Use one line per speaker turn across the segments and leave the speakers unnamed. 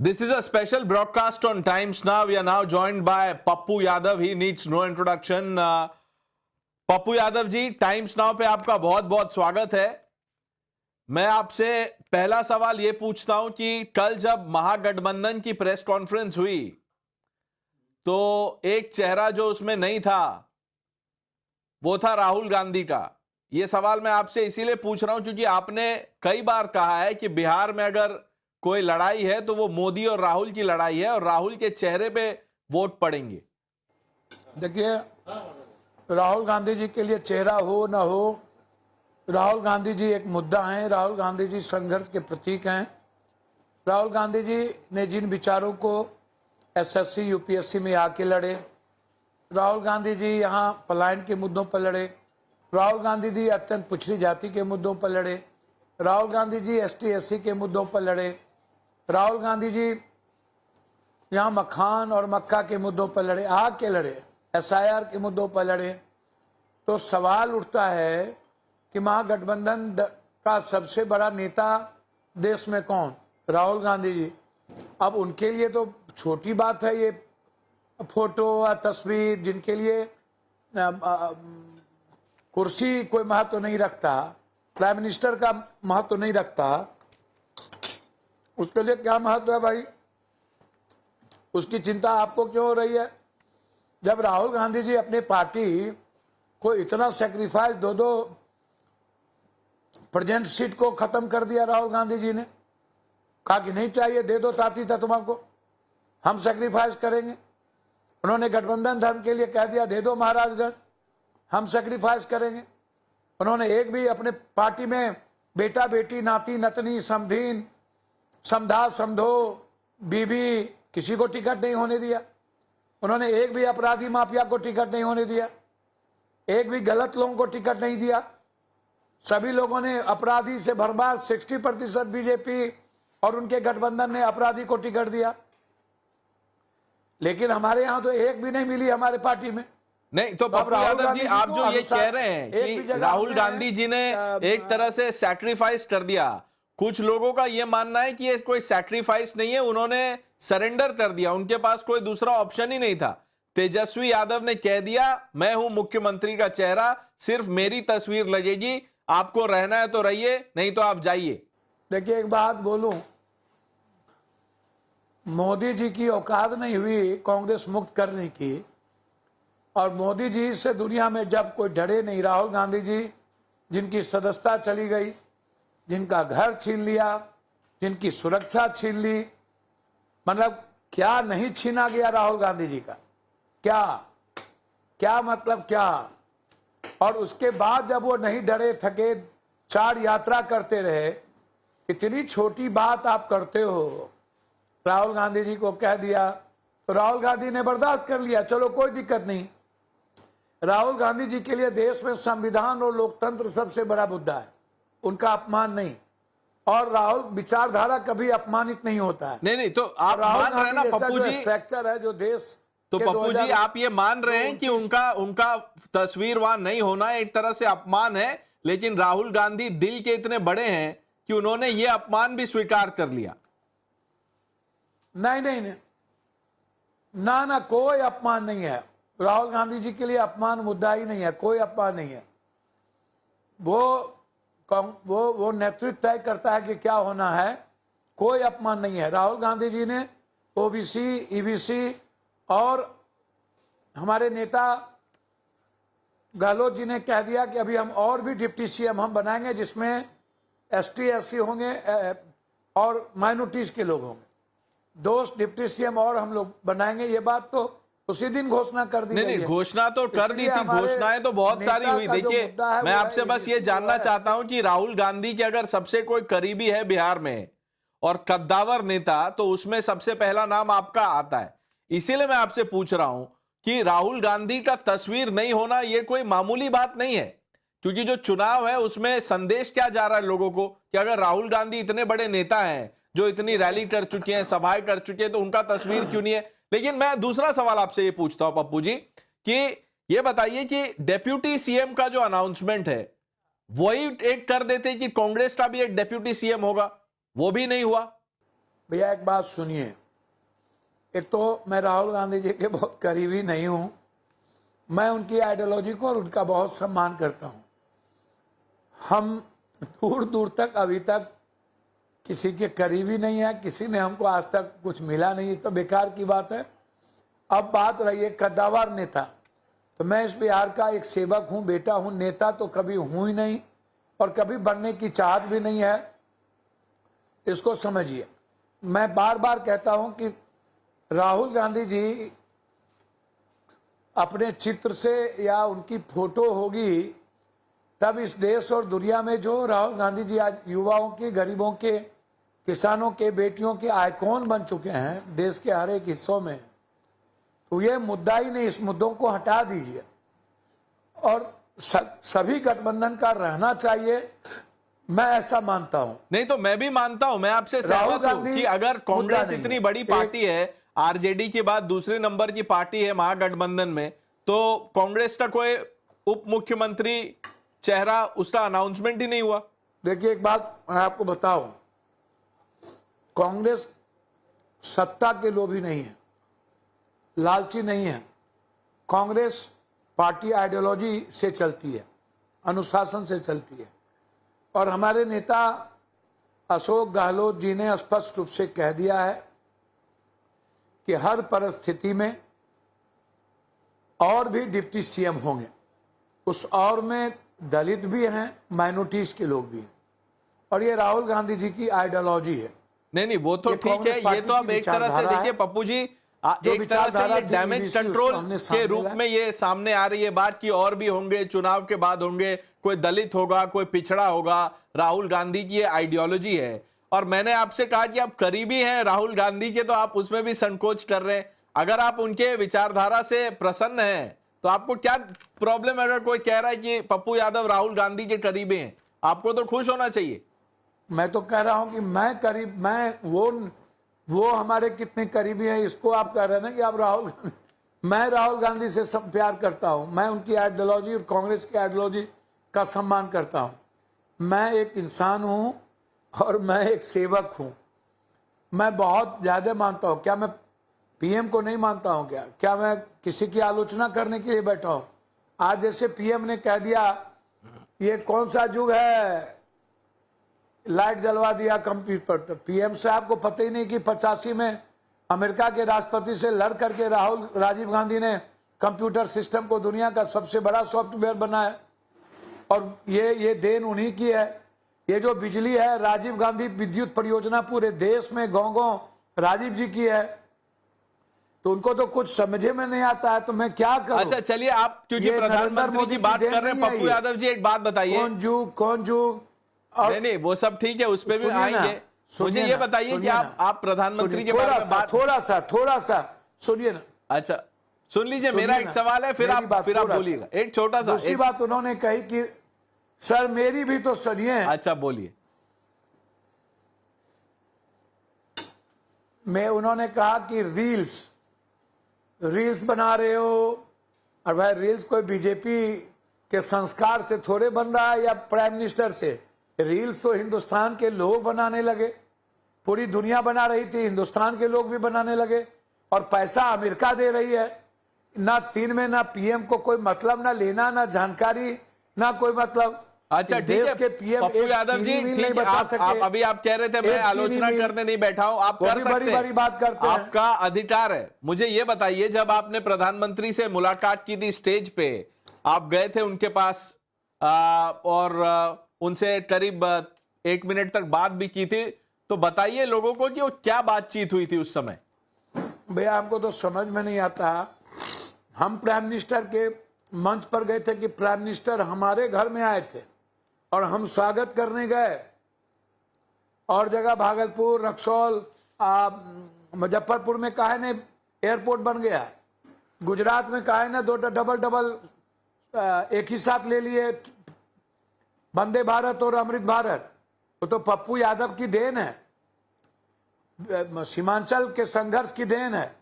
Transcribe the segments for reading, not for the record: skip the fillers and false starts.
This is a special broadcast on Times Now. We are now joined by Pappu Yadav. He needs no introduction. Pappu Yadav ji, Times Now पे आपका बहुत बहुत स्वागत है। मैं आपसे पहला सवाल ये पूछता हूं कि कल जब महागठबंधन की प्रेस कॉन्फ्रेंस हुई तो एक चेहरा जो उसमें नहीं था वो था राहुल गांधी का। ये सवाल मैं आपसे इसीलिए पूछ रहा हूं क्योंकि आपने कई बार कहा है कि बिहार में अगर कोई लड़ाई है तो वो मोदी और राहुल की लड़ाई है और राहुल के चेहरे पे वोट पड़ेंगे।
देखिए, राहुल गांधी जी के लिए चेहरा हो ना हो, राहुल गांधी जी एक मुद्दा हैं। राहुल गांधी जी संघर्ष के प्रतीक हैं। राहुल गांधी जी ने जिन विचारों को एसएससी यूपीएससी में आके लड़े, राहुल गांधी जी यहाँ पलायन के मुद्दों पर लड़े, राहुल गांधी जी अत्यंत पिछड़ी जाति के मुद्दों पर लड़े, Rahul Gandhi G ST SC के मुद्दों पर लड़े, राहुल गांधी जी यहाँ मखान और मक्का के मुद्दों पर लड़े, आग के लड़े, एसआईआर के मुद्दों पर लड़े। तो सवाल उठता है कि महागठबंधन का सबसे बड़ा नेता देश में कौन? राहुल गांधी जी। अब उनके लिए तो छोटी बात है ये फोटो या तस्वीर, जिनके लिए कुर्सी कोई महत्व नहीं रखता, प्राइम मिनिस्टर का महत्व नहीं रखता, उसके लिए क्या महत्व है भाई? उसकी चिंता आपको क्यों हो रही है? जब राहुल गांधी जी अपने पार्टी को इतना सेक्रीफाइस, दो प्रेजेंट सीट को खत्म कर दिया राहुल गांधी जी ने, कहा कि नहीं चाहिए, दे दो ताती था तुम्हारे, हम सेक्रीफाइस करेंगे। उन्होंने गठबंधन धर्म के लिए कह दिया, दे दो महाराजगढ़, हम सेक्रीफाइस करेंगे। उन्होंने एक भी अपने पार्टी में बेटा बेटी नाती नतनी समधीन समधा समधो बीबी किसी को टिकट नहीं होने दिया। उन्होंने एक भी अपराधी माफिया को टिकट नहीं होने दिया, एक भी गलत लोगों को टिकट नहीं दिया। सभी लोगों ने अपराधी से भरमार 60% बीजेपी और उनके गठबंधन ने अपराधी को टिकट दिया। लेकिन हमारे यहाँ तो एक भी नहीं मिली हमारे पार्टी में।
नहीं तो पप्पू यादव जी, आप जो ये कह रहे हैं कि राहुल गांधी जी ने एक तरह से सैक्रिफाइस कर दिया, कुछ लोगों का यह मानना है कि ये कोई सैक्रिफाइस नहीं है, उन्होंने सरेंडर कर दिया, उनके पास कोई दूसरा ऑप्शन ही नहीं था। तेजस्वी यादव ने कह दिया मैं हूं मुख्यमंत्री का चेहरा, सिर्फ मेरी तस्वीर लगेगी, आपको रहना है तो रहिए, नहीं तो आप जाइए।
देखिए, एक बात बोलूं, मोदी जी की औकात नहीं हुई कांग्रेस मुक्त करने की, और मोदी जी से दुनिया में जब कोई डरे नहीं। राहुल गांधी जी जिनकी सदस्यता चली गई, जिनका घर छीन लिया, जिनकी सुरक्षा छीन ली, मतलब क्या नहीं छीना गया राहुल गांधी जी का? क्या क्या मतलब क्या? और उसके बाद जब वो नहीं डरे थके, 4 यात्रा करते रहे, इतनी छोटी बात आप करते हो, राहुल गांधी जी को कह दिया तो राहुल गांधी ने बर्दाश्त कर लिया, चलो कोई दिक्कत नहीं। राहुल गांधी जी के लिए देश में संविधान और लोकतंत्र सबसे बड़ा मुद्दा है, उनका अपमान नहीं। और राहुल विचारधारा कभी अपमानित नहीं होता है।
नहीं तो आप मान रहे हैं ना पप्पू जी,
स्ट्रक्चर है जो देश,
तो पप्पू जी आप ये मान रहे हैं कि उनका तस्वीर वहां नहीं होना एक तरह से अपमान है, लेकिन राहुल गांधी दिल के इतने बड़े हैं कि उन्होंने ये अपमान भी स्वीकार कर लिया।
नहीं, ना कोई अपमान नहीं है। राहुल गांधी जी के लिए अपमान मुद्दा ही नहीं है, कोई अपमान नहीं है। वो नेतृत्व तय करता है कि क्या होना है, कोई अपमान नहीं है। राहुल गांधी जी ने ओबीसी ईबीसी और हमारे नेता गहलोत जी ने कह दिया कि अभी हम और भी डिप्टी सीएम हम बनाएंगे, जिसमें एसटी एससी होंगे और माइनॉरिटीज के लोग होंगे। 2 डिप्टी सीएम और हम लोग बनाएंगे। ये बात तो उसी दिन घोषणा कर दी।
नहीं, घोषणा तो कर दी थी, घोषणाएं तो बहुत सारी हुई। देखिए, मैं आपसे बस ये जानना चाहता हूं कि राहुल गांधी के अगर सबसे कोई करीबी है बिहार में और कद्दावर नेता, तो उसमें सबसे पहला नाम आपका आता है। इसीलिए मैं आपसे पूछ रहा हूं कि राहुल गांधी का तस्वीर नहीं होना ये कोई मामूली बात नहीं है, क्योंकि जो चुनाव है उसमें संदेश क्या जा रहा है लोगों को कि अगर राहुल गांधी इतने बड़े नेता हैं, जो इतनी रैली कर चुके हैं, सभाएं कर चुके हैं, तो उनका तस्वीर क्यों नहीं है? लेकिन मैं दूसरा सवाल आपसे ये पूछता हूं पप्पू जी कि ये बताइए कि डेप्यूटी सीएम का जो अनाउंसमेंट है वही एक कर देते कि कांग्रेस का भी एक डेप्यूटी सीएम होगा, वो भी नहीं हुआ।
भैया एक बात सुनिए, एक तो मैं राहुल गांधी जी के बहुत करीबी नहीं हूं, मैं उनकी आइडियोलॉजी को और उनका बहुत सम्मान करता हूं। हम दूर दूर तक अभी तक किसी के करीबी नहीं है, किसी ने हमको आज तक कुछ मिला नहीं, तो बेकार की बात है। अब बात रही है कद्दावर नेता, तो मैं इस बिहार का एक सेवक हूं, बेटा हूं, नेता तो कभी हूं ही नहीं और कभी बनने की चाहत भी नहीं है, इसको समझिए। मैं बार बार कहता हूं कि राहुल गांधी जी अपने चित्र से या उनकी फोटो होगी तब इस देश और दुनिया में जो राहुल गांधी जी आज युवाओं के, गरीबों के, किसानों के, बेटियों के आइकॉन बन चुके हैं देश के हर एक हिस्सों में, तो ये मुद्दा ही नहीं, इस मुद्दों को हटा दीजिए और सभी गठबंधन का रहना चाहिए, मैं ऐसा मानता हूं।
नहीं तो मैं भी मानता हूं, मैं आपसे सहमत हूं कि अगर कांग्रेस इतनी बड़ी पार्टी है, आरजेडी के बाद दूसरे नंबर की पार्टी है महागठबंधन में, तो कांग्रेस का कोई उप मुख्यमंत्री चेहरा, उसका अनाउंसमेंट ही नहीं हुआ।
देखिए एक बात मैं आपको बताऊं, कांग्रेस सत्ता के लोभी नहीं है, लालची नहीं है। कांग्रेस पार्टी आइडियोलॉजी से चलती है, अनुशासन से चलती है और हमारे नेता अशोक गहलोत जी ने स्पष्ट रूप से कह दिया है कि हर परिस्थिति में और भी डिप्टी सीएम होंगे, उस और में दलित भी हैं, माइनॉरिटीज के लोग भी हैं, और ये राहुल गांधी जी की आइडियोलॉजी है।
नहीं वो तो ठीक है, ये तो अब एक तरह से देखिए पप्पू जी, एक तरह से ये डैमेज कंट्रोल के रूप में ये सामने आ रही है बात कि और भी होंगे, चुनाव के बाद होंगे, कोई दलित होगा, कोई पिछड़ा होगा। राहुल गांधी की ये आइडियोलॉजी है और मैंने आपसे कहा कि आप करीबी हैं राहुल गांधी के, तो आप उसमें भी संकोच कर रहे हैं। अगर आप उनके विचारधारा से प्रसन्न हैं तो आपको क्या प्रॉब्लम है? अगर कोई कह रहा है कि पप्पू यादव राहुल गांधी के करीबी हैं, आपको तो खुश होना चाहिए।
मैं तो कह रहा हूं कि मैं वो हमारे कितने करीबी हैं, इसको आप कह रहे हैं ना कि आप मैं राहुल गांधी से सब प्यार करता हूं, मैं उनकी आइडियोलॉजी और कांग्रेस की आइडियोलॉजी का सम्मान करता हूं। मैं एक इंसान हूं और मैं एक सेवक हूं, मैं बहुत ज्यादा मानता हूं। क्या मैं पीएम को नहीं मानता हूं? क्या मैं किसी की आलोचना करने के लिए बैठा हूं? आज जैसे पीएम ने कह दिया ये कौन सा युग है, लाइट जलवा दिया कंप्यूटर, तो पीएम साहब को पता ही नहीं कि 85 में अमेरिका के राष्ट्रपति से लड़ करके राजीव गांधी ने कंप्यूटर सिस्टम को दुनिया का सबसे बड़ा सॉफ्टवेयर बनाया और ये देन उन्हीं की है। ये जो बिजली है, राजीव गांधी विद्युत परियोजना पूरे देश में गांव-गांव राजीव जी की है, तो उनको तो कुछ समझे में नहीं आता है, तो मैं क्या करूं?
अच्छा चलिए, आप क्योंकि प्रधानमंत्री की बात कर रहे हैं, पप्पू यादव जी एक बात बताइए।
कौन युग
नहीं वो सब ठीक है, उस पे भी आएंगे। मुझे ये बताइए कि आप प्रधानमंत्री के बारे में बात
थोड़ा सा सुनिए ना।
अच्छा सुन लीजिए, मेरा एक सवाल है, फिर आप बोलिएगा। एक छोटा सा
दूसरी बात उन्होंने कही कि सर मेरी भी तो सुनिए।
अच्छा बोलिए।
उन्होंने कहा कि रील्स बना रहे हो, और भाई रील्स कोई बीजेपी के संस्कार से थोड़े बन रहा है या प्राइम मिनिस्टर से। रील्स तो हिंदुस्तान के लोग बनाने लगे, पूरी दुनिया बना रही थी, हिंदुस्तान के लोग भी बनाने लगे और पैसा अमेरिका दे रही है। ना 3 में ना पीएम को कोई मतलब, ना लेना, ना जानकारी, ना कोई मतलब।
अच्छा ठीक है पप्पू यादव जी, ठीक है, आप अभी आप कह रहे थे मैं आलोचना करने नहीं बैठा हूं, आप कर सकते हैं,
बड़ी बात करते हैं,
आपका अधिकार है। मुझे ये बताइए, जब आपने प्रधानमंत्री से मुलाकात की थी स्टेज पे, आप गए थे उनके पास और उनसे करीब 1 मिनट तक बात भी की थी, तो बताइए लोगों को कि वो क्या बातचीत हुई थी उस समय।
भैया हमको तो समझ में नहीं आता। हम प्राइम मिनिस्टर के मंच पर गए थे कि प्राइम मिनिस्टर हमारे घर में आए थे और हम स्वागत करने गए, और जगह भागलपुर, रक्सौल, मुजफ्फरपुर में काहे ने एयरपोर्ट बन गया, गुजरात में काहे ने 2 डबल एक ही साथ ले लिए, वंदे भारत और अमृत भारत। वो तो पप्पू यादव की देन है, सीमांचल के संघर्ष की देन है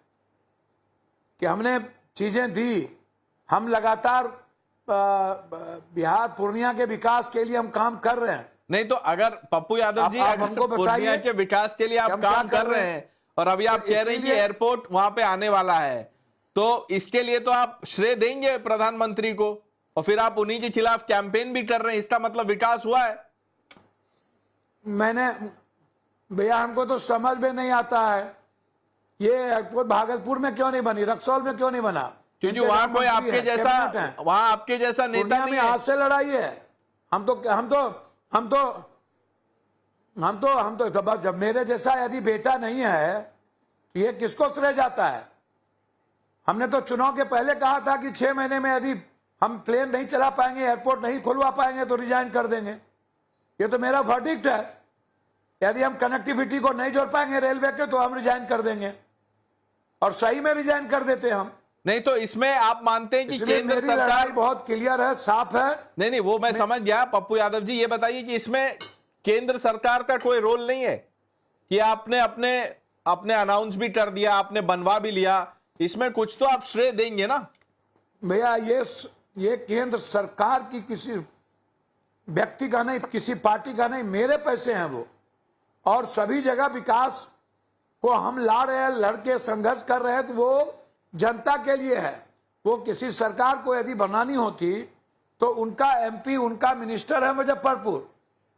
कि हमने चीजें दी। हम लगातार बिहार पूर्णिया के विकास के लिए हम काम कर रहे हैं।
नहीं तो अगर पप्पू यादव जी
आप
अगर
हमको
पूर्णिया
बताइए
के विकास के लिए आप
हम क्या
काम कर रहे हैं और अभी आप कह रहे हैं कि
इसीलिए-
एयरपोर्ट वहां पे आने वाला है, तो इसके लिए तो आप श्रेय देंगे प्रधानमंत्री को, और फिर आप उन्हीं के खिलाफ कैंपेन भी कर रहे हैं, इसका मतलब विकास हुआ है।
मैंने भैया हमको तो समझ में नहीं आता है ये एयरपोर्ट भागलपुर में क्यों नहीं बनी, रक्सौल में क्यों नहीं बना,
क्योंकि
इनके
वहां कोई
मंत्री
आपके
हैं,
जैसा
कैबिनेट हैं।
वहां आपके जैसा नेता
पूर्णिया
नहीं
में
है।
आज से लड़ाई है। हम तो बस जब मेरे जैसा यदि बेटा नहीं है तो ये किसको श्रेय जाता है। हमने तो चुनाव के पहले कहा था कि 6 महीने में यदि हम प्लेन नहीं चला पाएंगे, एयरपोर्ट नहीं खुलवा पाएंगे तो रिजाइन कर देंगे। ये तो मेरा वर्डिक्ट है। यदि हम कनेक्टिविटी को नहीं जोड़ पाएंगे रेलवे के तो हम रिजाइन कर देंगे, और सही में रिजाइन कर देते हैं हम।
नहीं तो इसमें आप मानते हैं कि
इसलिए
केंद्र
मेरी
सरकार,
लड़ाई बहुत क्लियर है, साफ है।
नहीं वो मैं समझ गया। पप्पू यादव जी ये बताइए कि इसमें केंद्र सरकार का कोई रोल नहीं है कि आपने अपने अपने अनाउंस भी कर दिया, आपने बनवा भी लिया, इसमें कुछ तो आप श्रेय देंगे ना।
भैया ये केंद्र सरकार की किसी व्यक्ति का नहीं, किसी पार्टी का नहीं, मेरे पैसे हैं वो, और सभी जगह विकास को हम ला रहे हैं, लड़के संघर्ष कर रहे हैं, तो वो जनता के लिए है। वो किसी सरकार को यदि बनानी होती तो उनका एमपी, उनका मिनिस्टर है मुजफ्फरपुर,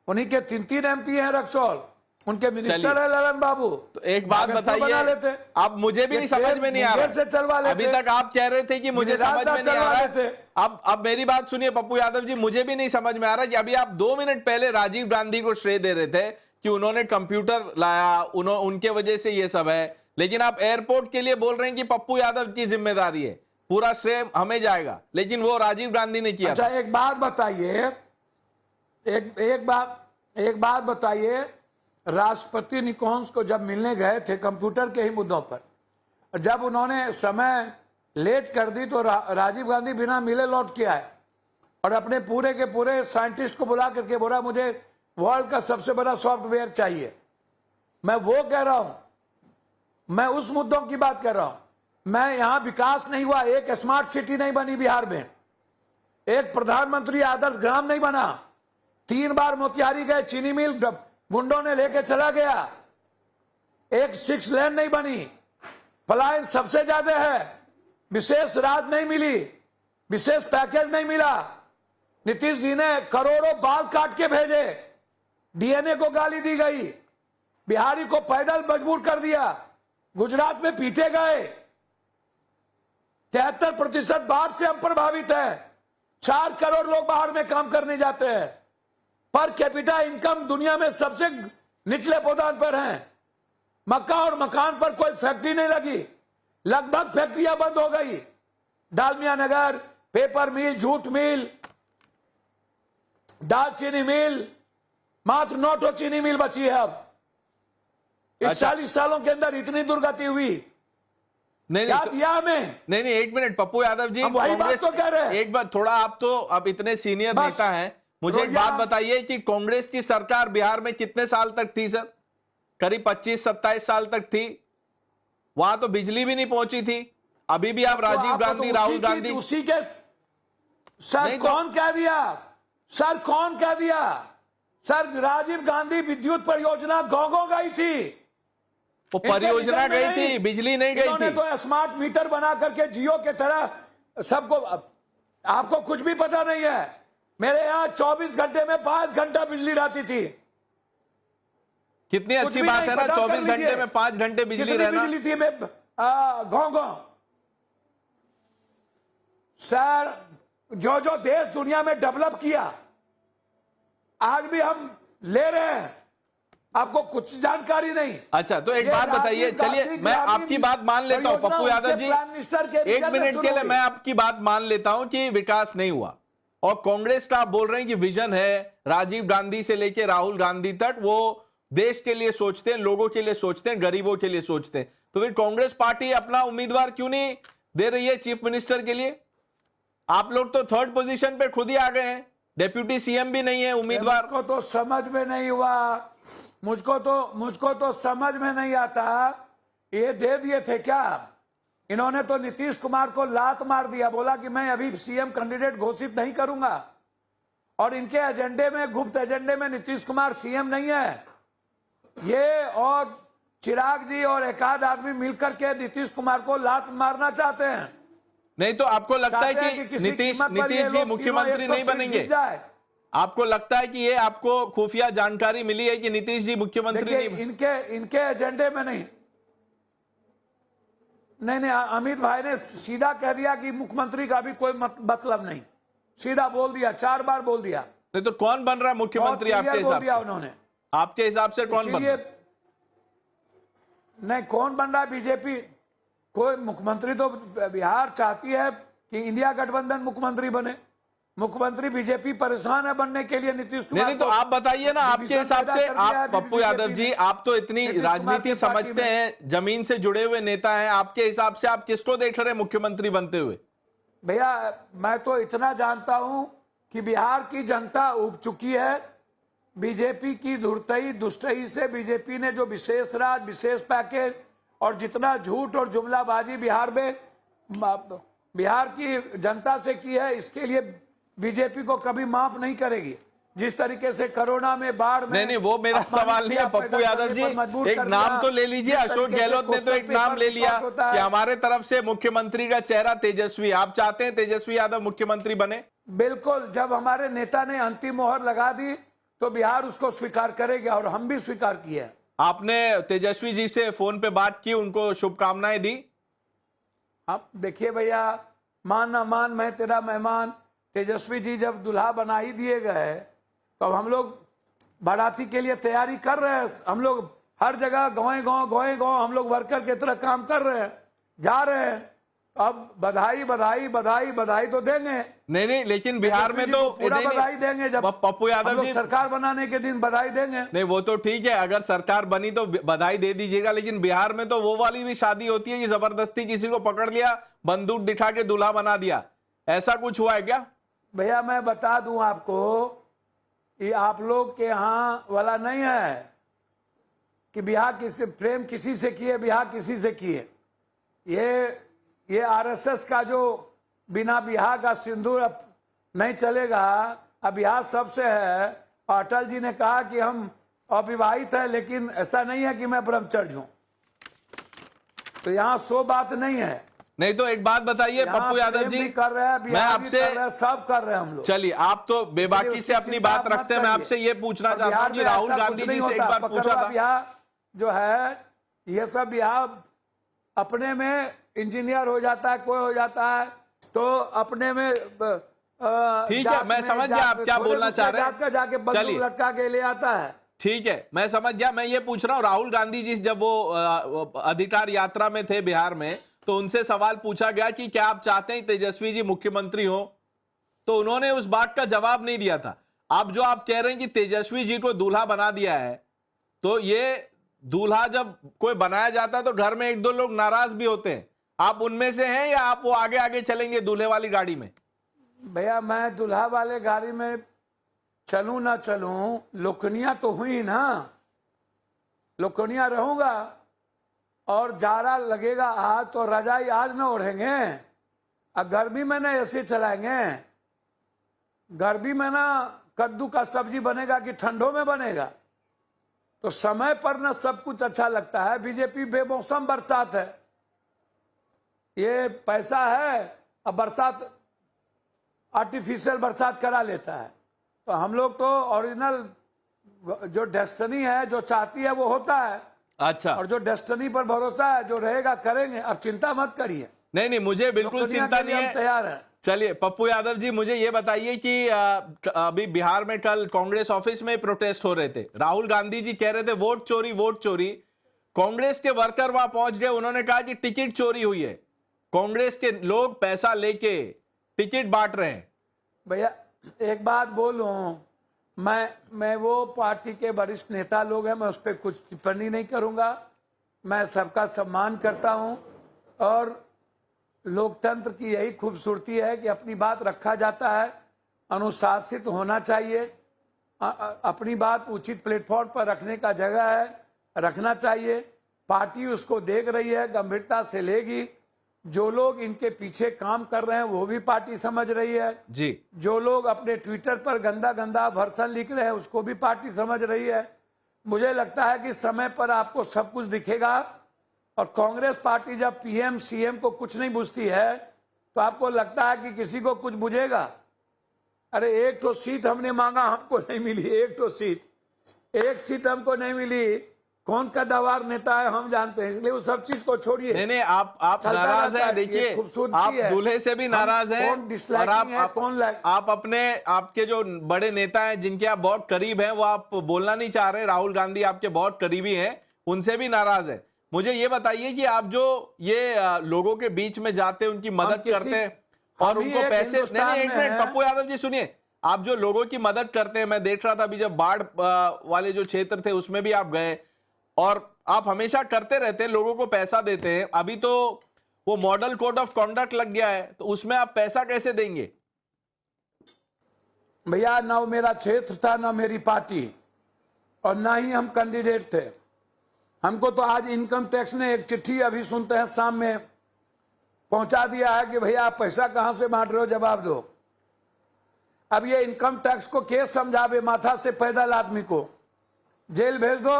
उन्हीं के 3 एमपी हैं रक्सौल, उनके मिनिस्टर है ललन बाबू।
तो एक बात
बना
बताइए,
लेते।
अब मुझे भी
ये
नहीं समझ में नहीं आ
मुंगेर से चलवा
रहा,
लेते।
अभी तक आप कह रहे थे कि मुझे
गुजरात
समझ में नहीं
चलवा
आ रहा
लेते।
है। अब मेरी बात सुनिए पप्पू यादव जी, मुझे भी नहीं समझ में आ रहा कि अभी आप 2 मिनट पहले राजीव गांधी को श्रेय दे रहे थे कि उन्होंने कंप्यूटर लाया, उनके वजह से ये सब है, लेकिन आप एयरपोर्ट के लिए बोल रहे हैं कि पप्पू यादव की जिम्मेदारी है, पूरा श्रेय हमें जाएगा, लेकिन वो राजीव गांधी ने किया।
अच्छा एक बात बताइए, एक बात बताइए, राष्ट्रपति निकोन्स को जब मिलने गए थे कंप्यूटर के ही मुद्दों पर, जब उन्होंने समय लेट कर दी तो राजीव गांधी बिना मिले लौट के आए और अपने पूरे के पूरे साइंटिस्ट को बुला करके बोला मुझे वर्ल्ड का सबसे बड़ा सॉफ्टवेयर चाहिए। मैं वो कह रहा हूं, मैं उस मुद्दों की बात कर रहा हूं। मैं यहां विकास नहीं हुआ, एक स्मार्ट सिटी नहीं बनी बिहार में, एक प्रधानमंत्री आदर्श ग्राम नहीं बना, 3 बार मोतिहारी गए, चीनी मिल गुंडों ने लेके चला गया, एक 6 लेन नहीं बनी, पलायन सबसे ज्यादा है, विशेष राज नहीं मिली, विशेष पैकेज नहीं मिला, नीतीश जी ने करोड़ों बाल काट के भेजे, डीएनए को गाली दी गई, बिहारी को पैदल मजबूर कर दिया, गुजरात में पीटे गए, 73% बाढ़ से हम प्रभावित है, 4 करोड़ लोग बाहर में काम करने जाते हैं, पर कैपिटा इनकम दुनिया में सबसे निचले पदान पर हैं, मक्का और मकान पर कोई फैक्ट्री नहीं लगी, लगभग फैक्ट्रियां बंद हो गई, डालमिया नगर, पेपर मिल, जूट मिल, दालचीनी मिल, मात्र 9 चीनी मिल बची है अब। इस 40 सालों के अंदर इतनी दुर्गति हुई,
नहीं
क्या दिया हमें?
नहीं, एक मिनट पप्पू यादव जी,
हम वही बात तो कह रहे हैं।
एक बार थोड़ा, आप तो अब इतने सीनियर
बस,
नेता हैं, मुझे एक बात बताइए कि कांग्रेस की सरकार बिहार में कितने साल तक थी सर? करीब 25-27 साल तक थी, वहां तो बिजली भी नहीं पहुंची थी। अभी भी आप राजीव गांधी, राहुल गांधी,
उसी के सर कौन कह दिया, सर कौन कह दिया, सर राजीव गांधी विद्युत परियोजना गांव गई थी,
वो परियोजना गई थी, बिजली नहीं गई थी।
तो स्मार्ट मीटर बना करके जियो के तरह सबको, आपको कुछ भी पता नहीं है, मेरे यहाँ 24 घंटे में 5 घंटा बिजली रहती थी।
कितनी अच्छी बात है ना, 24 घंटे में 5 घंटे बिजली रहना।
बिजली थी गांव सर, जो जो देश दुनिया में डेवलप किया आज भी हम ले रहे हैं, आपको कुछ जानकारी नहीं।
अच्छा तो एक बात बताइए, चलिए मैं आपकी बात मान लेता हूं पप्पू यादव जी, 1 मिनट के लिए मैं आपकी बात मान लेता हूं कि विकास नहीं हुआ, और कांग्रेस का आप बोल रहे हैं कि विजन है, राजीव गांधी से लेकर राहुल गांधी तक वो देश के लिए सोचते हैं, लोगों के लिए सोचते हैं, गरीबों के लिए सोचते हैं, तो फिर कांग्रेस पार्टी अपना उम्मीदवार क्यों नहीं दे रही है चीफ मिनिस्टर के लिए? आप लोग तो 3rd पोजीशन पे खुद ही आ गए हैं, डेप्यूटी सीएम भी नहीं है उम्मीदवार।
मुझको तो समझ में नहीं हुआ, मुझको तो समझ में नहीं आता, ये दे दिए थे क्या? इन्होंने तो नीतीश कुमार को लात मार दिया, बोला कि मैं अभी सीएम कैंडिडेट घोषित नहीं करूंगा, और इनके एजेंडे में, गुप्त एजेंडे में नीतीश कुमार सीएम नहीं है। ये और चिराग जी और एक आध आदमी मिलकर के नीतीश कुमार को लात मारना चाहते हैं।
नहीं तो आपको लगता है
चाहते हैं
कि
किसी
नीतीश
कीमत पर ये
नीतीश जी
लोग
मुख्यमंत्री
तीनों
नहीं
100 सीट
बनेंगे?
जीत जाए।
आपको लगता है कि ये आपको खुफिया जानकारी मिली है कि नीतीश जी मुख्यमंत्री
देखिए,
नहीं?
इनके एजेंडे में नहीं, अमित भाई ने सीधा कह दिया कि मुख्यमंत्री का भी कोई मतलब नहीं, सीधा बोल दिया, 4 बार बोल दिया।
नहीं तो कौन बन रहा है मुख्यमंत्री
बहुत
आपके
क्लियर बोल
हिसाब
दिया
से?
उन्होंने।
आपके हिसाब से कौन बन रहा है?
नहीं, कौन बन रहा है? बीजेपी। कोई मुख्यमंत्री तो बिहार चाहती है कि इंडिया गठबंधन मुख्यमंत्री बने। मुख्यमंत्री बीजेपी परेशान है बनने के लिए नीतीश कुमार।
नहीं तो आप बताइए ना, आपके हिसाब से, आप पप्पू यादव जी, आप तो इतनी राजनीति समझते हैं, जमीन से जुड़े हुए नेता हैं, आपके हिसाब से आप किसको देख रहे हैं मुख्यमंत्री बनते हुए?
भैया, मैं तो इतना जानता हूं कि बिहार की जनता उब चुकी है बीजेपी की धुरतई दुष्टई से। बीजेपी ने जो विशेष राज, विशेष पैकेज और जितना झूठ और जुमलाबाजी बिहार की जनता से की है, इसके लिए बीजेपी को कभी माफ नहीं करेगी। जिस तरीके से कोरोना में, बाढ़ में,
नहीं वो मेरा सवाल नहीं है पप्पू यादव जी, एक नाम तो ले लीजिए। अशोक गहलोत ने तो एक नाम ले लिया कि हमारे तरफ से मुख्यमंत्री का चेहरा तेजस्वी। आप चाहते हैं तेजस्वी यादव मुख्यमंत्री बने?
बिल्कुल। जब हमारे नेता ने अंतिम मोहर लगा दी तो बिहार उसको स्वीकार करेगा, और हम भी स्वीकार किए।
आपने तेजस्वी जी से फोन पे बात की, उनको शुभकामनाएं दी?
अब देखिए भैया, मान ना मान मैं तेरा मेहमान। तेजस्वी जी जब दुल्हा बना ही दिए गए तो हम लोग बाराती के लिए तैयारी कर रहे हैं। हम लोग हर जगह गाँव हम लोग वर्कर की तरह काम कर रहे हैं, जा रहे हैं। अब बधाई बधाई बधाई बधाई तो देंगे।
नहीं, लेकिन बिहार में तो
पूरा बधाई देंगे। जब
पप्पू यादव जी
सरकार बनाने के दिन बधाई देंगे।
नहीं, वो तो ठीक है, अगर सरकार बनी तो बधाई दे दीजिएगा, लेकिन बिहार में तो वो वाली भी शादी होती है कि जबरदस्ती किसी को पकड़ लिया, बंदूक दिखा के दूल्हा बना दिया। ऐसा कुछ हुआ है क्या?
भैया, मैं बता दूं आपको, ये आप लोग के यहाँ वाला नहीं है कि बिहार किसी प्रेम किसी से किए, बिहार किसी से किए। ये आरएसएस का जो बिना बिहार का सिंदूर अब नहीं चलेगा। अब बिहार सबसे है। अटल जी ने कहा कि हम अविवाहित है, लेकिन ऐसा नहीं है कि मैं ब्रह्मचर्य हूं। तो यहाँ सो बात नहीं है।
नहीं तो एक बात बताइए पप्पू यादव जी,
कर रहे हैं,
मैं आपसे,
सब कर रहे हैं हम लोग।
चलिए, आप तो बेबाकी से अपनी बात रखते हैं। मैं आपसे ये पूछना चाहता हूं कि राहुल गांधी जी से एक बार पूछा था,
बिहार जो है, ये सब बिहार अपने में इंजीनियर हो जाता है, कोई हो जाता है तो अपने में
ठीक है, मैं समझ गया आप क्या बोलना चाह रहे हैं।
जाके बंदूक लटका के ले आता है।
ठीक है, मैं समझ गया। मैं ये पूछ रहा हूँ, राहुल गांधी जी जब वो अधिकार यात्रा में थे बिहार में, तो उनसे सवाल पूछा गया कि क्या आप चाहते हैं तेजस्वी जी मुख्यमंत्री हो, तो उन्होंने उस बात का जवाब नहीं दिया था। अब जो आप कह रहे हैं कि तेजस्वी जी को दूल्हा बना दिया है, तो ये दूल्हा जब कोई बनाया जाता है तो घर में 1-2 लोग नाराज भी होते हैं। आप उनमें से हैं या आप वो आगे आगे चलेंगे दूल्हे वाली गाड़ी में?
भैया, मैं दूल्हा वाले गाड़ी में चलूं ना चलूं, लोकनिया तो हुई ना, लोकनिया रहूंगा। और जाड़ा लगेगा आज तो रजाई आज ना ओढ़ेंगे, और गर्मी में ना ऐसे चलाएंगे। गर्मी में ना कद्दू का सब्जी बनेगा कि ठंडों में बनेगा। तो समय पर ना सब कुछ अच्छा लगता है। बीजेपी बेमौसम बरसात है, ये पैसा है, अब बरसात आर्टिफिशियल बरसात करा लेता है। तो हम लोग तो ओरिजिनल जो डेस्टिनी है, जो चाहती है वो होता है।
अच्छा, और
जो डेस्टिनी पर भरोसा है, जो रहेगा करेंगे। अब चिंता मत करिए।
नहीं, मुझे बिल्कुल चिंता नहीं है,
तैयार है।
चलिए पप्पू यादव जी, मुझे ये बताइए कि अभी बिहार में कल कांग्रेस ऑफिस में प्रोटेस्ट हो रहे थे। राहुल गांधी जी कह रहे थे वोट चोरी, वोट चोरी। कांग्रेस के वर्कर वहां पहुंच गए, उन्होंने कहा कि टिकट चोरी हुई है, कांग्रेस के लोग पैसा लेके टिकट बांट रहे हैं।
भैया, एक बात बोलूं, मैं वो पार्टी के वरिष्ठ नेता लोग हैं, मैं उस पर कुछ टिप्पणी नहीं करूंगा। मैं सबका सम्मान करता हूं, और लोकतंत्र की यही खूबसूरती है कि अपनी बात रखा जाता है, अनुशासित होना चाहिए। अपनी बात उचित प्लेटफॉर्म पर रखने का जगह है, रखना चाहिए। पार्टी उसको देख रही है, गंभीरता से लेगी, जो लोग इनके पीछे काम कर रहे हैं वो भी पार्टी समझ रही है,
जी
जो लोग अपने ट्विटर पर गंदा गंदा वर्सन लिख रहे हैं उसको भी पार्टी समझ रही है। मुझे लगता है कि समय पर आपको सब कुछ दिखेगा। और कांग्रेस पार्टी जब पीएम सीएम को कुछ नहीं बुझती है तो आपको लगता है कि किसी को कुछ बुझेगा? अरे एक तो सीट हमने मांगा, हमको नहीं मिली। एक सीट हमको नहीं मिली। कौन कद्दावर नेता है हम जानते हैं, इसलिए उस सब चीज को छोड़िए।
नहीं आप नाराज हैं। देखिए आप दूल्हे से भी नाराज हैं और आप अपने आपके जो बड़े नेता हैं जिनके आप बहुत करीब हैं वो आप बोलना नहीं चाह रहे। राहुल गांधी आपके बहुत करीबी हैं, उनसे भी नाराज है। मुझे ये बताइए कि आप जो ये लोगों के बीच में जाते हैं उनकी मदद करते हैं और उनको पैसे नहीं एक मिनट पप्पू यादव जी सुनिए, आप जो लोगों की मदद करते हैं, मैं देख रहा था अभी जब बाढ़ वाले जो क्षेत्र थे उसमें भी आप गए और आप हमेशा करते रहते हैं, लोगों को पैसा देते हैं। अभी तो वो मॉडल कोड ऑफ कॉन्डक्ट लग गया है, तो उसमें आप पैसा कैसे देंगे?
भैया ना मेरा क्षेत्र था ना मेरी पार्टी और ना ही हम कैंडिडेट थे। हमको तो आज इनकम टैक्स ने एक चिट्ठी अभी सुनते हैं शाम में पहुंचा दिया है कि भैया आप पैसा कहां से बांट रहे हो, जवाब दो। अब ये इनकम टैक्स को केस समझावे माथा से पैदल आदमी को जेल भेज दो,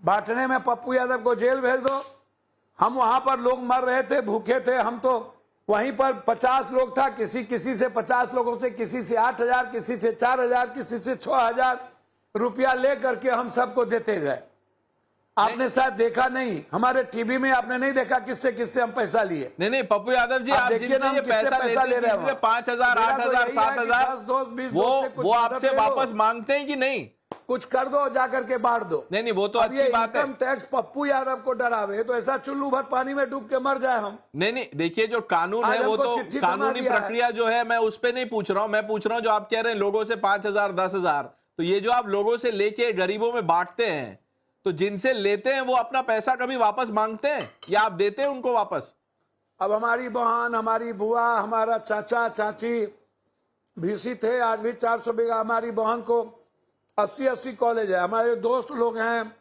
बांटने में पप्पू यादव को जेल भेज दो। हम वहां पर लोग मर रहे थे, भूखे थे, हम तो वहीं पर 50 लोग था, किसी से 50 लोगों से, किसी से 8,000, किसी से 4,000, किसी से 6,000 रुपया ले करके हम सबको देते गए। आपने शायद देखा नहीं, हमारे टीवी में आपने नहीं देखा किससे किससे हम पैसा लिए।
नहीं पप्पू यादव जी, आप जिनसे ये पैसा लेते हैं 5,000, 8,000, 7,000 वो आपसे वापस मांगते हैं कि नहीं?
कुछ कर दो, जाकर के बांट दो।
नहीं वो तो अच्छी बात है।
इनकम टैक्स पप्पू यादव को डरावे तो ऐसा चुल्लू भर पानी में डूब के मर जाए हम।
नहीं देखिए जो कानून है वो तो कानूनी प्रक्रिया जो है मैं उस पर नहीं पूछ रहा हूं। मैं पूछ रहा हूं जो आप कह रहे हैं लोगों से 5,000, 10,000, तो ये जो आप लोगों से लेके गरीबों में बांटते हैं, तो जिनसे लेते हैं वो अपना पैसा कभी वापस मांगते हैं या आप देते हैं उनको वापस?
अब हमारी बहन, हमारी बुआ, हमारा चाचा चाची भीसी थे, आज भी 400 बीघा। हमारी बहन को 80 कॉलेज है। हमारे दोस्त लोग हैं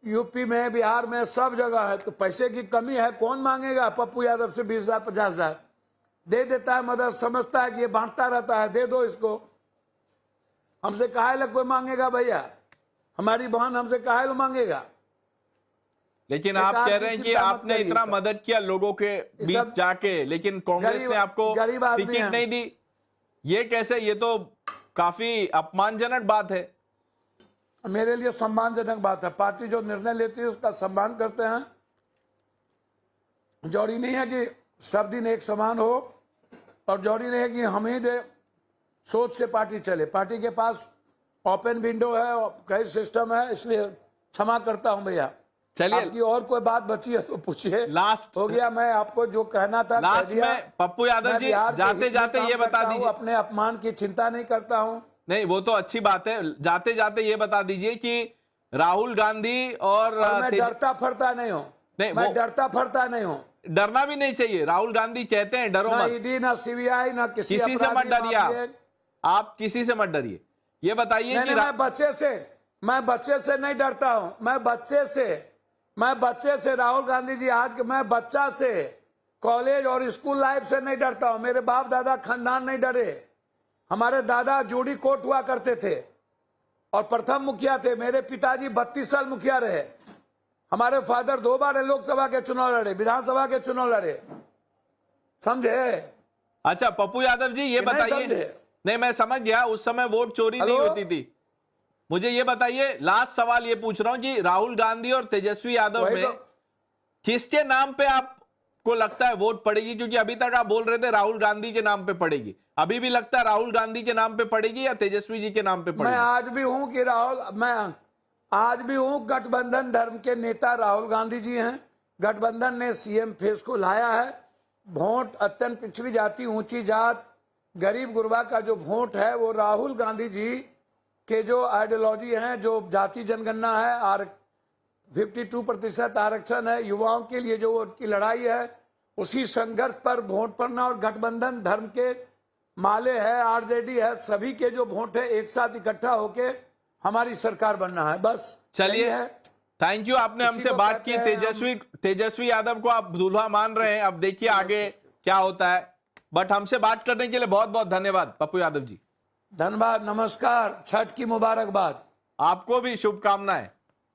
यूपी में, बिहार में, सब जगह है। तो पैसे की कमी है, कौन मांगेगा? पप्पू यादव से 20,000, 50,000 दे देता है मदद, समझता है कि ये बांटता रहता है, दे दो इसको। हमसे काहे लग कोई मांगेगा भैया? हमारी बहन हमसे काहे लो मांगेगा?
लेकिन आप कह रहे हैं कि आपने इतना मदद किया लोगों के बीच जाके, लेकिन कांग्रेस ने आपको टिकट नहीं दी, ये कैसे? ये तो काफी अपमानजनक बात है।
मेरे लिए सम्मानजनक बात है। पार्टी जो निर्णय लेती है उसका सम्मान करते हैं। जरूरी नहीं है कि सब दिन एक समान हो और जरूरी नहीं है कि हम ही सोच से पार्टी चले। पार्टी के पास ओपन विंडो है, कई सिस्टम है, इसलिए क्षमा करता हूं भैया।
चलिए,
आपकी और कोई बात बची है तो पूछिए।
लास्ट
हो गया, मैं आपको जो कहना था
लास्ट में पप्पू यादव जी जाते जाते ये बता दीजिए।
अपने अपमान की चिंता नहीं करता हूं।
नहीं वो तो अच्छी बात है। जाते जाते ये बता दीजिए कि राहुल गांधी और
मैं डरता फरता नहीं हूं। नहीं, मैं डरता फरता नहीं हूं।
डरना भी नहीं चाहिए। राहुल गांधी कहते हैं डरो मत।
ईडी ना सीबीआई ना किसी
से मत डरिए। आप किसी से मत डरिए। ये बताइए कि
मैं बच्चे से नहीं डरता हूं। मैं बच्चे से राहुल गांधी जी, आज के मैं बच्चा से, कॉलेज और स्कूल लाइफ से नहीं डरता हूं। मेरे बाप दादा खानदान नहीं डरे। हमारे दादा जोड़ी कोट हुआ करते थे और प्रथम मुखिया थे। मेरे पिताजी 32 साल मुखिया रहे। हमारे फादर 2 बार लोकसभा के चुनाव लड़े, विधानसभा के चुनाव लड़े। समझे?
अच्छा पप्पू यादव जी ये बताइए। नहीं मैं समझ गया, उस समय वोट चोरी नहीं होती थी। मुझे ये बताइए, लास्ट सवाल ये पूछ रहा हूं कि राहुल गांधी और तेजस्वी यादव में किसके नाम पे आपको लगता है वोट पड़ेगी? क्योंकि अभी तक आप बोल रहे थे राहुल गांधी के नाम पे पड़ेगी, अभी भी लगता है राहुल गांधी के नाम पे पड़ेगी या तेजस्वी जी के नाम पे पड़ेगी?
मैं आज भी हूं गठबंधन धर्म के नेता राहुल गांधी जी हैं। गठबंधन ने सीएम फेस को लाया है। वोट अत्यंत पिछड़ी जाति, ऊंची जात, गरीब गुरबा का जो वोट है वो राहुल गांधी जी के जो आइडियोलॉजी है, जो जाति जनगणना है, 52% आरक्षण है, युवाओं के लिए जो उनकी लड़ाई है, उसी संघर्ष पर वोट पड़ना और गठबंधन धर्म के माले है, आरजेडी है, सभी के जो वोट है एक साथ इकट्ठा होके हमारी सरकार बनना है। बस
चलिए, थैंक यू, आपने हमसे
को
बात की।
कहते हैं
तेजस्वी यादव को आप दूल्हा मान रहे हैं, अब देखिए आगे क्या होता है। बट हमसे बात करने के लिए बहुत बहुत धन्यवाद पप्पू यादव जी।
धन्यवाद, नमस्कार, छठ की मुबारकबाद।
आपको भी शुभकामनाएं।